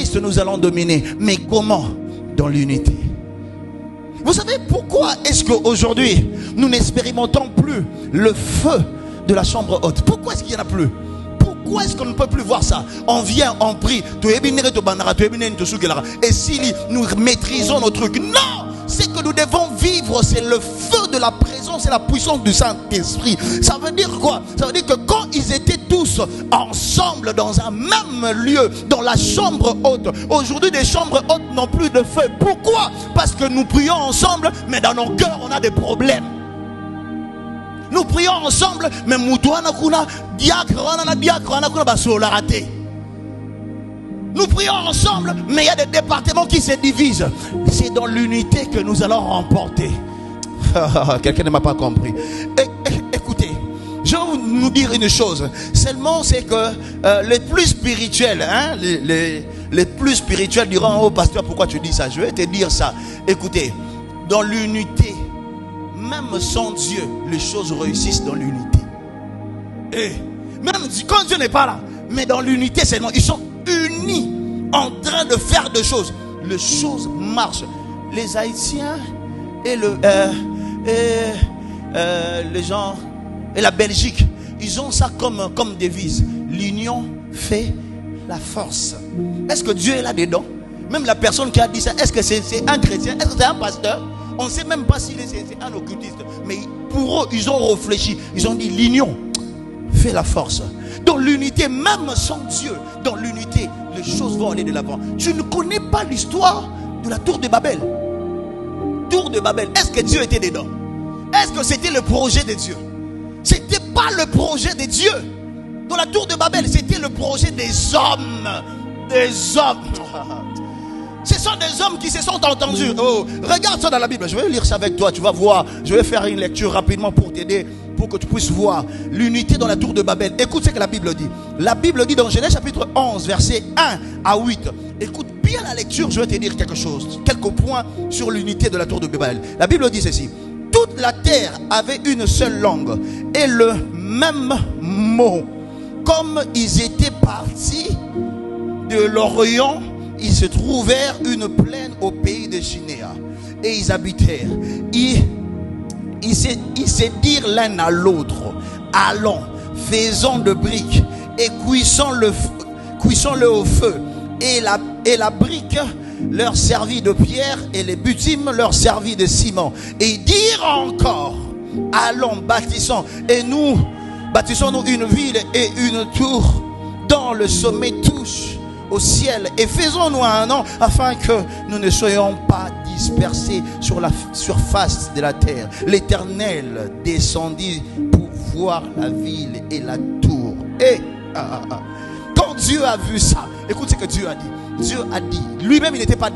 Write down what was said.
Christ, nous allons dominer. Mais comment? Dans l'unité. Vous savez pourquoi est-ce qu'aujourd'hui, nous n'expérimentons plus le feu de la chambre haute? Pourquoi est-ce qu'il n'y en a plus? Pourquoi est-ce qu'on ne peut plus voir ça? On vient, on prie. Et si nous maîtrisons nos trucs, non! Ce que nous devons vivre, c'est le feu de la présence et la puissance du Saint-Esprit. Ça veut dire quoi? Ça veut dire que quand ils étaient tous ensemble dans un même lieu, dans la chambre haute, aujourd'hui les chambres hautes n'ont plus de feu. Pourquoi? Parce que nous prions ensemble, mais dans nos cœurs on a des problèmes. Nous prions ensemble, mais nous prions ensemble, mais il y a des départements qui se divisent. C'est dans l'unité que nous allons remporter. Quelqu'un ne m'a pas compris. Écoutez, je vais nous dire une chose. Seulement, c'est que les plus spirituels, les plus spirituels diront: oh pasteur, pourquoi tu dis ça? Je vais te dire ça. Écoutez, dans l'unité, même sans Dieu, les choses réussissent dans l'unité. Et même quand Dieu n'est pas là, mais dans l'unité, seulement, ils sont unis en train de faire des choses. Les choses marchent. Les Haïtiens et les gens et la Belgique, ils ont ça comme devise: l'union fait la force. Est-ce que Dieu est là dedans? Même la personne qui a dit ça, est-ce que c'est un chrétien? Est-ce que c'est un pasteur? On ne sait même pas si c'est un occultiste. Mais pour eux, ils ont réfléchi. Ils ont dit: l'union fait la force. Dans l'unité, même sans Dieu, dans l'unité, les choses vont aller de l'avant. Tu ne connais pas l'histoire de la tour de Babel. Tour de Babel, est-ce que Dieu était dedans? Est-ce que c'était le projet de Dieu? C'était pas le projet de Dieu. Dans la tour de Babel, c'était le projet des hommes. Des hommes. Ce sont des hommes qui se sont entendus. Oh, regarde ça dans la Bible. Je vais lire ça avec toi, tu vas voir. Je vais faire une lecture rapidement pour t'aider, pour que tu puisses voir l'unité dans la tour de Babel. Écoute ce que la Bible dit. La Bible dit dans Genèse chapitre 11, versets 1 à 8. Écoute bien la lecture, je vais te dire quelque chose. Quelques points sur l'unité de la tour de Babel. La Bible dit ceci: toute la terre avait une seule langue et le même mot. Comme ils étaient partis de l'Orient, ils se trouvèrent une plaine au pays de Shinéa et ils habitèrent. Ils se dirent l'un à l'autre: allons, faisons de briques et cuisons-le au feu. Et la brique leur servit de pierre et les bitumes leur servit de ciment. Et ils dirent encore: allons, bâtissons-nous une ville et une tour dont le sommet touche au ciel, et faisons-nous un nom afin que nous ne soyons pas dispersés sur la surface de la terre. L'Éternel descendit pour voir la ville et la tour. Et quand Dieu a vu ça, écoute ce que Dieu a dit. Dieu a dit, lui-même il n'était pas